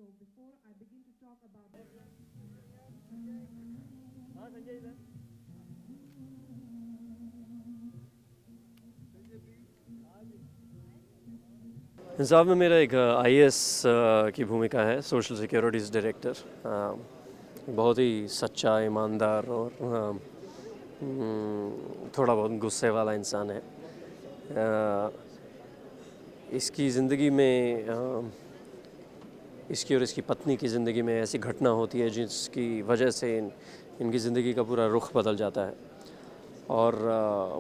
So before I begin to talk about इंसाफ में मेरा एक आईएएस की भूमिका है, सोशल सिक्योरिटीज़ डायरेक्टर। बहुत ही सच्चा, ईमानदार और थोड़ा बहुत गुस्से वाला इंसान है। इसकी ज़िंदगी में इसकी और इसकी पत्नी की ज़िंदगी में ऐसी घटना होती है जिसकी वजह से इनकी ज़िंदगी का पूरा रुख बदल जाता है। और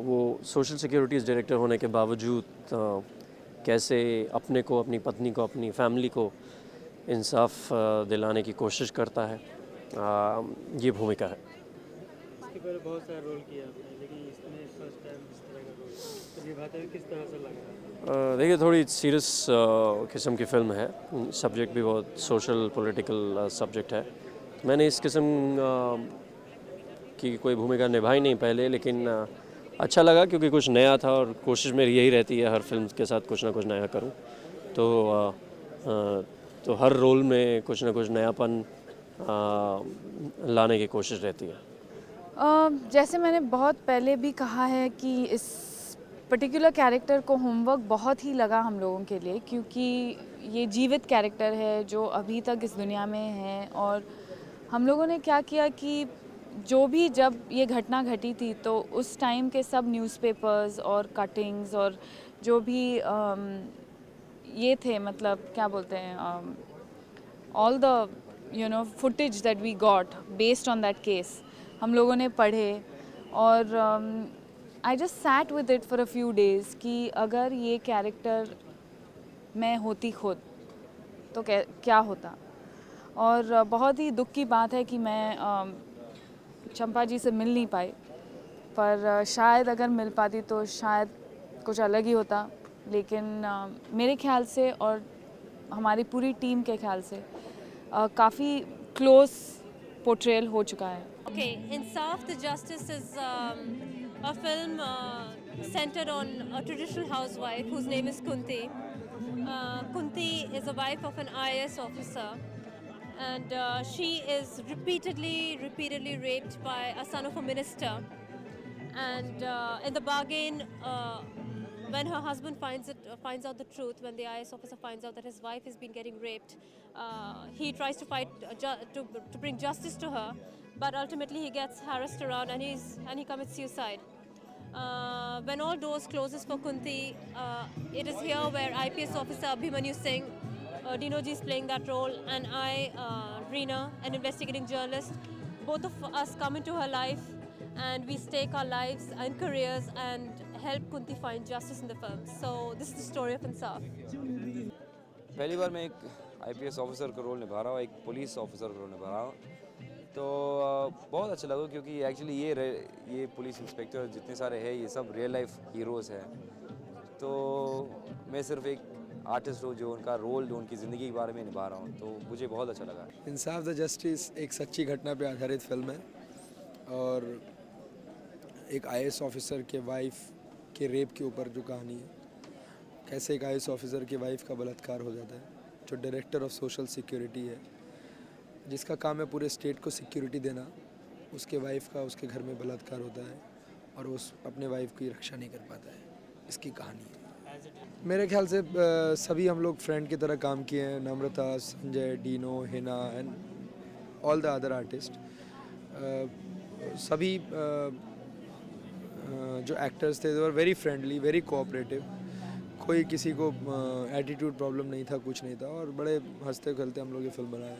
वो सोशल सिक्योरिटीज़ डायरेक्टर होने के बावजूद कैसे अपने को, अपनी पत्नी को, अपनी फैमिली को इंसाफ दिलाने की कोशिश करता है, ये भूमिका है। इसके पहले बहुत सारा रोल किया आपने, लेकिन इसमें फर्स्ट टाइम इस तरह का रोल तो निभाते हुए किस तरह से लगा? देखिए, थोड़ी सीरियस किस्म की फ़िल्म है, सब्जेक्ट भी बहुत सोशल पॉलिटिकल सब्जेक्ट है। मैंने इस किस्म की कोई भूमिका निभाई नहीं पहले, लेकिन अच्छा लगा क्योंकि कुछ नया था और कोशिश मेरी यही रहती है हर फिल्म के साथ कुछ ना कुछ नया करूं। तो हर रोल में कुछ ना कुछ नयापन लाने की कोशिश रहती है। जैसे मैंने बहुत पहले भी कहा है कि इस पर्टिकुलर कैरेक्टर को होमवर्क बहुत ही लगा हम लोगों के लिए, क्योंकि ये जीवित कैरेक्टर है जो अभी तक इस दुनिया में है। और हम लोगों ने क्या किया कि जब ये घटना घटी थी तो उस टाइम के सब न्यूज़पेपर्स और कटिंग्स और जो भी ये थे, मतलब क्या बोलते हैं, all the footage that we got based on that case हम लोगों ने पढ़े। और I just sat with it for a few days कि अगर ये कैरेक्टर मैं होती खुद तो क्या होता। और बहुत ही दुख की बात है कि मैं चंपा जी से मिल नहीं पाई, पर शायद अगर मिल पाती तो शायद कुछ अलग ही होता। लेकिन मेरे ख्याल से और हमारी पूरी टीम के ख्याल से काफ़ी क्लोज पोर्ट्रेयल हो चुका है। Okay, Insaf the Justice is a film centered on a traditional housewife whose name is Kunti. Kunti is a wife of an IAS officer, and she is repeatedly raped by a son of a minister. And in the bargain, when her husband finds out the truth, when the IS officer finds out that his wife has been getting raped, he tries to fight to bring justice to her, but ultimately he gets harassed around and he commits suicide. When all doors closes for Kunti, it is here where IPS officer Abhimanyu Singh, Dino ji is playing that role, and I, Reena, an investigating journalist, both of us come into her life and we stake our lives and careers and help Kunti find justice in the film. So this is the story of Insaf. पहली बार मैं एक IPS officer का role निभा रहा हूँ, एक police officer का role निभा रहा हूँ, तो बहुत अच्छा लगा क्योंकि एक्चुअली ये पुलिस इंस्पेक्टर जितने सारे हैं ये सब रियल लाइफ हीरोज़ हैं। तो मैं सिर्फ एक आर्टिस्ट हूँ जो उनका रोल, जो उनकी ज़िंदगी के बारे में निभा रहा हूँ, तो मुझे बहुत अच्छा लगा। इंसाफ द जस्टिस एक सच्ची घटना पर आधारित फिल्म है और एक आईएएस ऑफिसर के वाइफ के रेप के ऊपर जो कहानी है, कैसे एक आईएएस ऑफिसर की वाइफ का बलात्कार हो जाता है, जो डायरेक्टर ऑफ सोशल सिक्योरिटी है, जिसका काम है पूरे स्टेट को सिक्योरिटी देना, उसके वाइफ का उसके घर में बलात्कार होता है और वो अपने वाइफ की रक्षा नहीं कर पाता है। इसकी कहानी है। मेरे ख्याल से सभी हम लोग फ्रेंड की तरह काम किए हैं, Namrata, Sanjay, Dino, Hina and all the other artist. सभी जो एक्टर्स थे, they were very friendly, very cooperative. कोई किसी को एटीट्यूड प्रॉब्लम नहीं था, कुछ नहीं था, और बड़े हंसते खेलते हम लोग ये फिल्म बनाए।